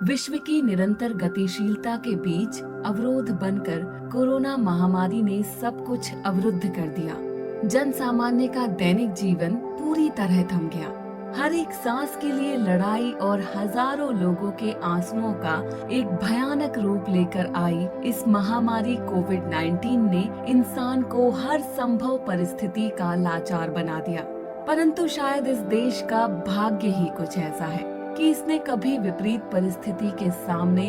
विश्व की निरंतर गतिशीलता के बीच अवरोध बनकर कोरोना महामारी ने सब कुछ अवरुद्ध कर दिया। जन सामान्य का दैनिक जीवन पूरी तरह थम गया। हर एक सांस के लिए लड़ाई और हजारों लोगों के आंसुओं का एक भयानक रूप लेकर आई इस महामारी कोविड-19 ने इंसान को हर संभव परिस्थिति का लाचार बना दिया। परंतु शायद इस देश का भाग्य ही कुछ ऐसा है कि इसने कभी विपरीत परिस्थिति के सामने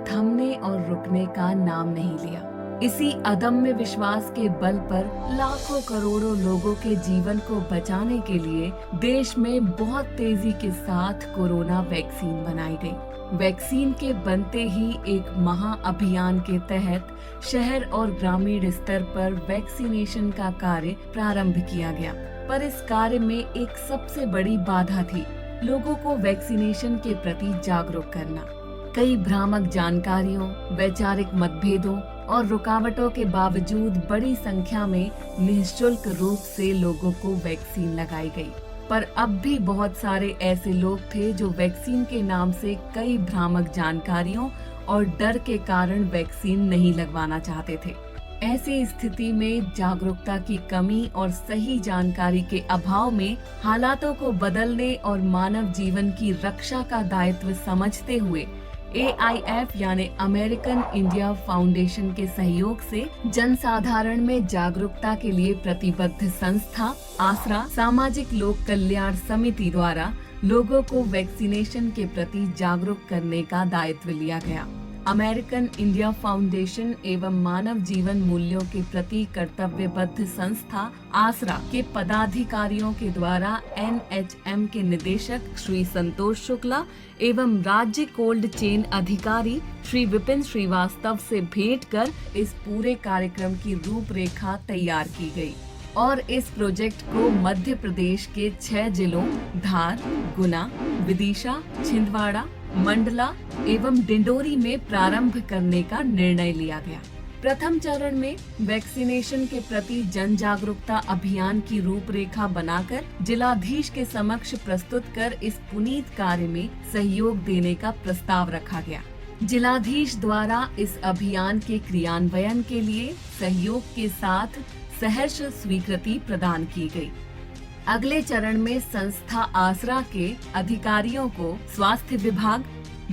थमने और रुकने का नाम नहीं लिया। इसी अदम्य विश्वास के बल पर लाखों करोड़ों लोगों के जीवन को बचाने के लिए देश में बहुत तेजी के साथ कोरोना वैक्सीन बनाई गई। वैक्सीन के बनते ही एक महाअभियान के तहत शहर और ग्रामीण स्तर पर वैक्सीनेशन का कार्य प्रारंभ किया गया। पर इस कार्य में एक सबसे बड़ी बाधा थी लोगों को वैक्सीनेशन के प्रति जागरूक करना। कई भ्रामक जानकारियों, वैचारिक मतभेदों और रुकावटों के बावजूद बड़ी संख्या में निःशुल्क रूप से लोगों को वैक्सीन लगाई गई। पर अब भी बहुत सारे ऐसे लोग थे जो वैक्सीन के नाम से कई भ्रामक जानकारियों और डर के कारण वैक्सीन नहीं लगवाना चाहते थे। ऐसी स्थिति में जागरूकता की कमी और सही जानकारी के अभाव में हालातों को बदलने और मानव जीवन की रक्षा का दायित्व समझते हुए AIF यानी अमेरिकन इंडिया फाउंडेशन के सहयोग से जनसाधारण में जागरूकता के लिए प्रतिबद्ध संस्था आसरा सामाजिक लोक कल्याण समिति द्वारा लोगों को वैक्सीनेशन के प्रति जागरूक करने का दायित्व लिया गया। अमेरिकन इंडिया फाउंडेशन एवं मानव जीवन मूल्यों के प्रति कर्तव्यबद्ध संस्था आसरा के पदाधिकारियों के द्वारा NHM के निदेशक श्री संतोष शुक्ला एवं राज्य कोल्ड चेन अधिकारी श्री विपिन श्रीवास्तव से भेंट कर इस पूरे कार्यक्रम की रूपरेखा तैयार की गई और इस प्रोजेक्ट को मध्य प्रदेश के 6 जिलों धार, गुना, विदिशा, छिंदवाड़ा, मंडला एवं डिंडोरी में प्रारंभ करने का निर्णय लिया गया। प्रथम चरण में वैक्सीनेशन के प्रति जन जागरूकता अभियान की रूपरेखा बनाकर जिलाधीश के समक्ष प्रस्तुत कर इस पुनीत कार्य में सहयोग देने का प्रस्ताव रखा गया। जिलाधीश द्वारा इस अभियान के क्रियान्वयन के लिए सहयोग के साथ सहर्ष स्वीकृति प्रदान की गई। अगले चरण में संस्था आसरा के अधिकारियों को स्वास्थ्य विभाग,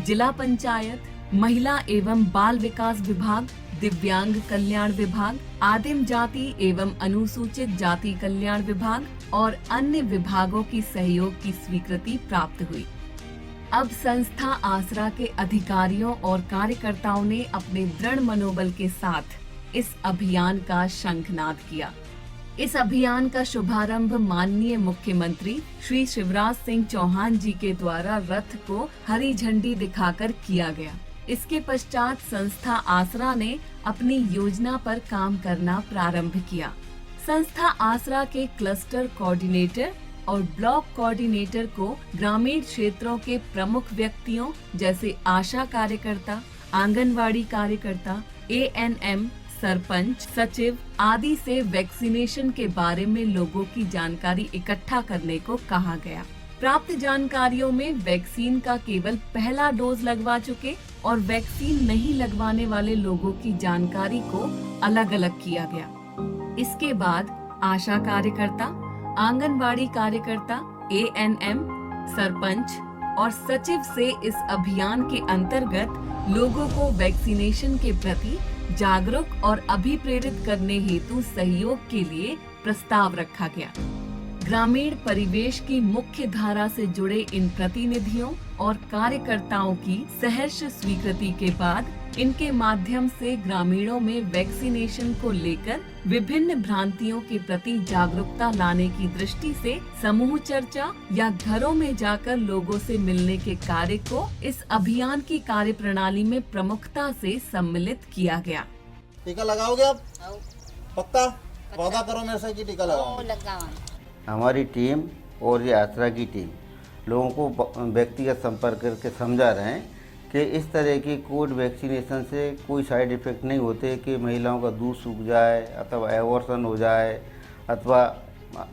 जिला पंचायत, महिला एवं बाल विकास विभाग, दिव्यांग कल्याण विभाग, आदिम जाति एवं अनुसूचित जाति कल्याण विभाग और अन्य विभागों की सहयोग की स्वीकृति प्राप्त हुई। अब संस्था आसरा के अधिकारियों और कार्यकर्ताओं ने अपने दृढ़ मनोबल के साथ इस अभियान का शंखनाद किया। इस अभियान का शुभारंभ माननीय मुख्यमंत्री श्री शिवराज सिंह चौहान जी के द्वारा रथ को हरी झंडी दिखाकर किया गया। इसके पश्चात संस्था आसरा ने अपनी योजना पर काम करना प्रारंभ किया। संस्था आसरा के क्लस्टर कोऑर्डिनेटर और ब्लॉक कोऑर्डिनेटर को ग्रामीण क्षेत्रों के प्रमुख व्यक्तियों जैसे आशा कार्यकर्ता, आंगनवाड़ी कार्यकर्ता, ANM, सरपंच, सचिव आदि से वैक्सीनेशन के बारे में लोगों की जानकारी इकट्ठा करने को कहा गया। प्राप्त जानकारियों में वैक्सीन का केवल पहला डोज लगवा चुके और वैक्सीन नहीं लगवाने वाले लोगों की जानकारी को अलग अलग किया गया। इसके बाद आशा कार्यकर्ता, आंगनवाड़ी कार्यकर्ता, ANM, सरपंच और सचिव से इस अभियान के अंतर्गत लोगों को वैक्सीनेशन के प्रति जागरूक और अभिप्रेरित करने हेतु सहयोग के लिए प्रस्ताव रखा गया। ग्रामीण परिवेश की मुख्य धारा से जुड़े इन प्रतिनिधियों और कार्यकर्ताओं की सहर्ष स्वीकृति के बाद इनके माध्यम से ग्रामीणों में वैक्सीनेशन को लेकर विभिन्न भ्रांतियों के प्रति जागरूकता लाने की दृष्टि से समूह चर्चा या घरों में जाकर लोगों से मिलने के कार्य को इस अभियान की कार्यप्रणाली में प्रमुखता से सम्मिलित किया गया। टीका लगाओगे आप? पक्का? वादा करो मेरे से कि टीका लगाओगे। हमारी टीम और ये आसरा की टीम लोगों को व्यक्तिगत संपर्क करके समझा रहे हैं कि इस तरह की कोविड वैक्सीनेशन से कोई साइड इफ़ेक्ट नहीं होते कि महिलाओं का दूध सूख जाए अथवा एबॉर्शन हो जाए अथवा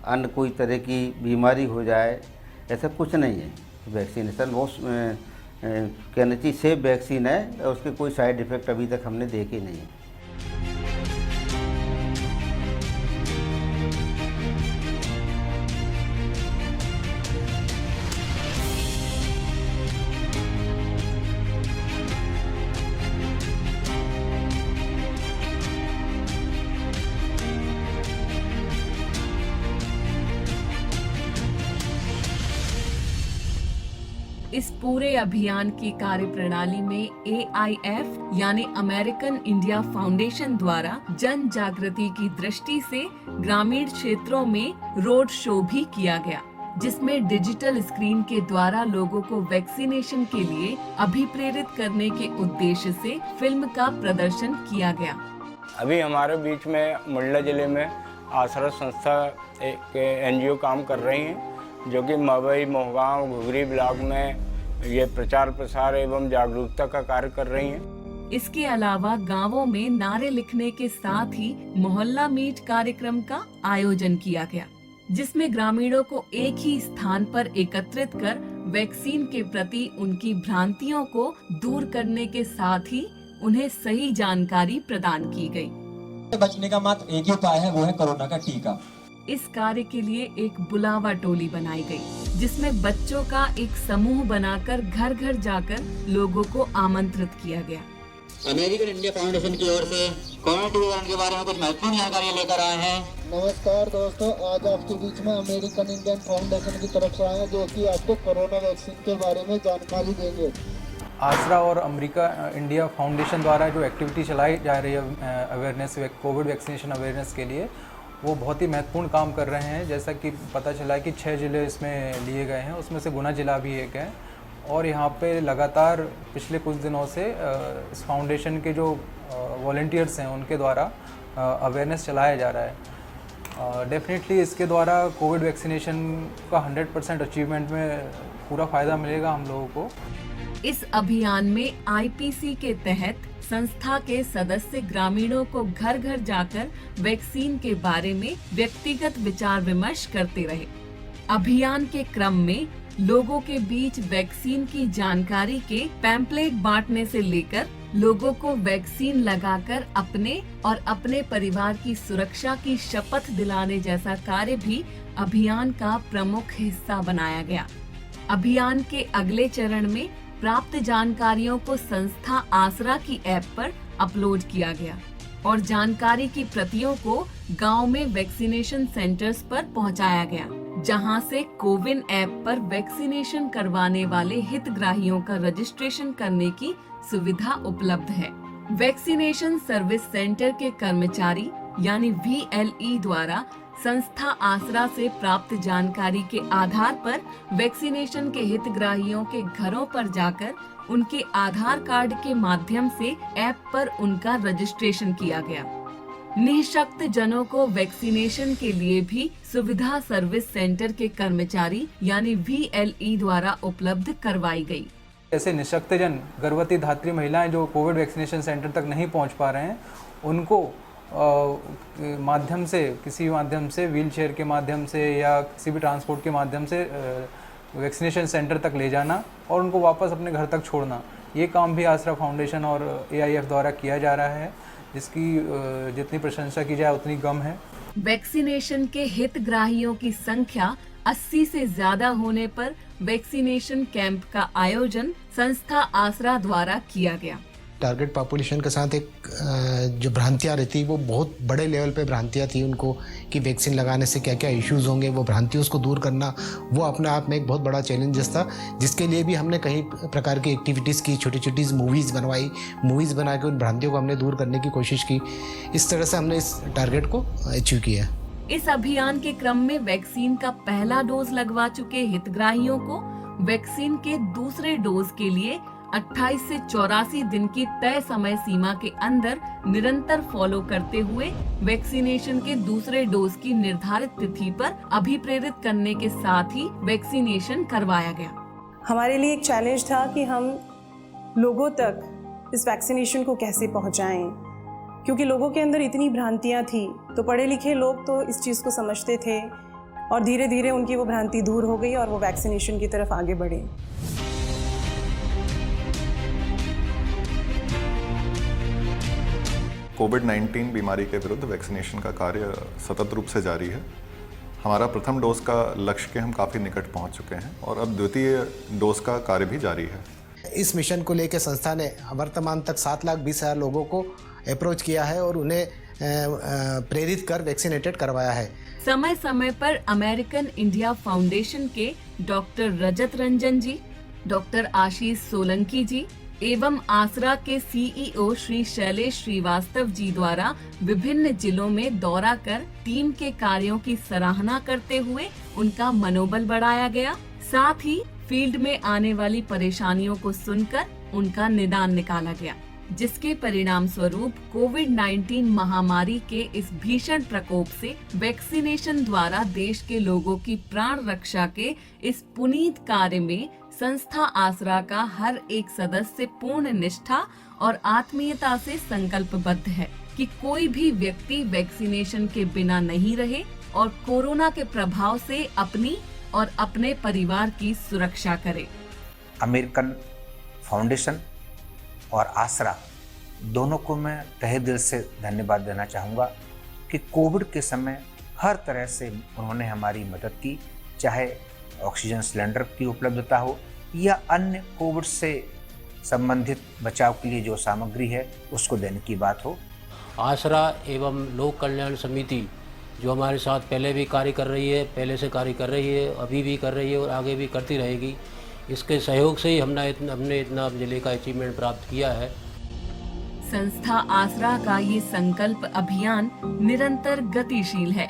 अन्य कोई तरह की बीमारी हो जाए, ऐसा कुछ नहीं है। वैक्सीनेशन बहुत कहना चाहिए सेफ वैक्सीन है और उसके कोई साइड इफ़ेक्ट अभी तक हमने देखे नहीं है। इस पूरे अभियान की कार्यप्रणाली में AIF यानी अमेरिकन इंडिया फाउंडेशन द्वारा जन जागृति की दृष्टि से ग्रामीण क्षेत्रों में रोड शो भी किया गया, जिसमें डिजिटल स्क्रीन के द्वारा लोगों को वैक्सीनेशन के लिए अभिप्रेरित करने के उद्देश्य से फिल्म का प्रदर्शन किया गया। अभी हमारे बीच में मंडला जिले में आसरा संस्था एक NGO काम कर रही हैं, जो कि मवई, मोहगांव, घुघरी ब्लॉक में ये प्रचार प्रसार एवं जागरूकता का कार्य कर रही हैं। इसके अलावा गांवों में नारे लिखने के साथ ही मोहल्ला मीट कार्यक्रम का आयोजन किया गया, जिसमें ग्रामीणों को एक ही स्थान पर एकत्रित कर वैक्सीन के प्रति उनकी भ्रांतियों को दूर करने के साथ ही उन्हें सही जानकारी प्रदान की गई। बचने का मात्र एक ही उपाय है, वो है कोरोना का टीका। इस कार्य के लिए एक बुलावा टोली बनाई गई, जिसमें बच्चों का एक समूह बनाकर घर घर जाकर लोगों को आमंत्रित किया गया। अमेरिकन इंडिया फाउंडेशन की ओर से कोरोना टीकाकरण के बारे में कुछ महत्वपूर्ण जानकारी लेकर आए हैं। नमस्कार दोस्तों, आज आपके बीच में अमेरिकन इंडियन फाउंडेशन की तरफ से आए हैं, जो कि आपको कोरोना वैक्सीन के बारे में जानकारी देंगे। आसरा और अमेरिका इंडिया फाउंडेशन द्वारा जो एक्टिविटी चलाई जा रही है अवेयरनेस, कोविड वैक्सीनेशन अवेयरनेस के लिए, वो बहुत ही महत्वपूर्ण काम कर रहे हैं। जैसा कि पता चला है कि 6 ज़िले इसमें लिए गए हैं, उसमें से गुना ज़िला भी एक है। और यहाँ पे लगातार पिछले कुछ दिनों से इस फाउंडेशन के जो वॉलंटियर्स हैं उनके द्वारा अवेयरनेस चलाया जा रहा है। डेफिनेटली इसके द्वारा कोविड वैक्सीनेशन का 100% अचीवमेंट में पूरा फ़ायदा मिलेगा हम लोगों को। इस अभियान में IPC के तहत संस्था के सदस्य ग्रामीणों को घर घर जाकर वैक्सीन के बारे में व्यक्तिगत विचार विमर्श करते रहे। अभियान के क्रम में लोगों के बीच वैक्सीन की जानकारी के पैम्पलेट बांटने से लेकर लोगों को वैक्सीन लगाकर अपने और अपने परिवार की सुरक्षा की शपथ दिलाने जैसा कार्य भी अभियान का प्रमुख हिस्सा बनाया गया। अभियान के अगले चरण में प्राप्त जानकारियों को संस्था आसरा की ऐप पर अपलोड किया गया और जानकारी की प्रतियों को गांव में वैक्सीनेशन सेंटर्स पर पहुंचाया गया, जहां से कोविन ऐप पर वैक्सीनेशन करवाने वाले हितग्राहियों का रजिस्ट्रेशन करने की सुविधा उपलब्ध है। वैक्सीनेशन सर्विस सेंटर के कर्मचारी यानी VLE द्वारा संस्था आसरा से प्राप्त जानकारी के आधार पर वैक्सीनेशन के हितग्राहियों के घरों पर जाकर उनके आधार कार्ड के माध्यम से ऐप पर उनका रजिस्ट्रेशन किया गया। निःशक्त जनों को वैक्सीनेशन के लिए भी सुविधा सर्विस सेंटर के कर्मचारी यानी VLE द्वारा उपलब्ध करवाई गई। ऐसे निःशक्त जन, गर्भवती धात्री महिलाएं जो कोविड वैक्सीनेशन सेंटर तक नहीं पहुंच पा रहे हैं, उनको माध्यम से, किसी माध्यम से, व्हील चेयर के माध्यम से या किसी भी ट्रांसपोर्ट के माध्यम से वैक्सीनेशन सेंटर तक ले जाना और उनको वापस अपने घर तक छोड़ना, ये काम भी आसरा फाउंडेशन और AIF द्वारा किया जा रहा है, जिसकी जितनी प्रशंसा की जाए उतनी कम है। वैक्सीनेशन के हितग्राहियों की संख्या 80 से ज्यादा होने पर वैक्सीनेशन कैंप का आयोजन संस्था आसरा द्वारा किया गया। टारगेट पॉपुलेशन के साथ एक जो भ्रांतियाँ रहती, वो बहुत बड़े लेवल पे भ्रांतियाँ थी उनको कि वैक्सीन लगाने से क्या क्या इश्यूज़ होंगे, वो भ्रांतियों को दूर करना वो अपने आप में एक बहुत बड़ा चैलेंजेस था, जिसके लिए भी हमने कई प्रकार की एक्टिविटीज़ की, छोटी छोटी मूवीज़ बनवाई, मूवीज़ बना के उन भ्रांतियों को हमने दूर करने की कोशिश की। इस तरह से हमने इस टारगेट को अचीव किया। इस अभियान के क्रम में वैक्सीन का पहला डोज लगवा चुके हितग्राहियों को वैक्सीन के दूसरे डोज के लिए 28 से 84 दिन की तय समय सीमा के अंदर निरंतर फॉलो करते हुए वैक्सीनेशन के दूसरे डोज की निर्धारित तिथि पर अभिप्रेरित करने के साथ ही वैक्सीनेशन करवाया गया। हमारे लिए एक चैलेंज था कि हम लोगों तक इस वैक्सीनेशन को कैसे पहुंचाएं, क्योंकि लोगों के अंदर इतनी भ्रांतियां थी। तो पढ़े लिखे लोग तो इस चीज़ को समझते थे और धीरे धीरे उनकी वो भ्रांति दूर हो गई और वो वैक्सीनेशन की तरफ आगे बढ़े। कोविड-19 बीमारी के विरुद्ध वैक्सीनेशन का कार्य सतत रूप से जारी है। हमारा प्रथम डोज का लक्ष्य के हम काफ़ी निकट पहुंच चुके हैं और अब द्वितीय डोज का कार्य भी जारी है। इस मिशन को लेकर संस्था ने वर्तमान तक 7,20,000 लोगों को अप्रोच किया है और उन्हें प्रेरित कर वैक्सीनेटेड करवाया है। समय समय पर अमेरिकन इंडिया फाउंडेशन के डॉक्टर रजत रंजन जी, डॉक्टर आशीष सोलंकी जी एवं आसरा के सीईओ श्री शैलेश श्रीवास्तव जी द्वारा विभिन्न जिलों में दौरा कर टीम के कार्यों की सराहना करते हुए उनका मनोबल बढ़ाया गया। साथ ही फील्ड में आने वाली परेशानियों को सुनकर उनका निदान निकाला गया, जिसके परिणाम स्वरूप कोविड-19 महामारी के इस भीषण प्रकोप से वैक्सीनेशन द्वारा देश के लोगों की प्राण रक्षा के इस पुनीत कार्य में संस्था आसरा का हर एक सदस्य पूर्ण निष्ठा और आत्मीयता से संकल्पबद्ध है कि कोई भी व्यक्ति वैक्सीनेशन के बिना नहीं रहे और कोरोना के प्रभाव से अपनी और अपने परिवार की सुरक्षा करे। अमेरिकन फाउंडेशन और आसरा दोनों को मैं तहे दिल से धन्यवाद देना चाहूँगा कि कोविड के समय हर तरह से उन्होंने हमारी मदद की, चाहे ऑक्सीजन सिलेंडर की उपलब्धता हो या अन्य कोविड से संबंधित बचाव के लिए जो सामग्री है उसको देने की बात हो। आसरा एवं लोक कल्याण समिति जो हमारे साथ पहले भी कार्य कर रही है, पहले से कार्य कर रही है, अभी भी कर रही है और आगे भी करती रहेगी, इसके सहयोग से ही हमने इतना जिले का अचीवमेंट प्राप्त किया है। संस्था आसरा का ये संकल्प अभियान निरंतर गतिशील है।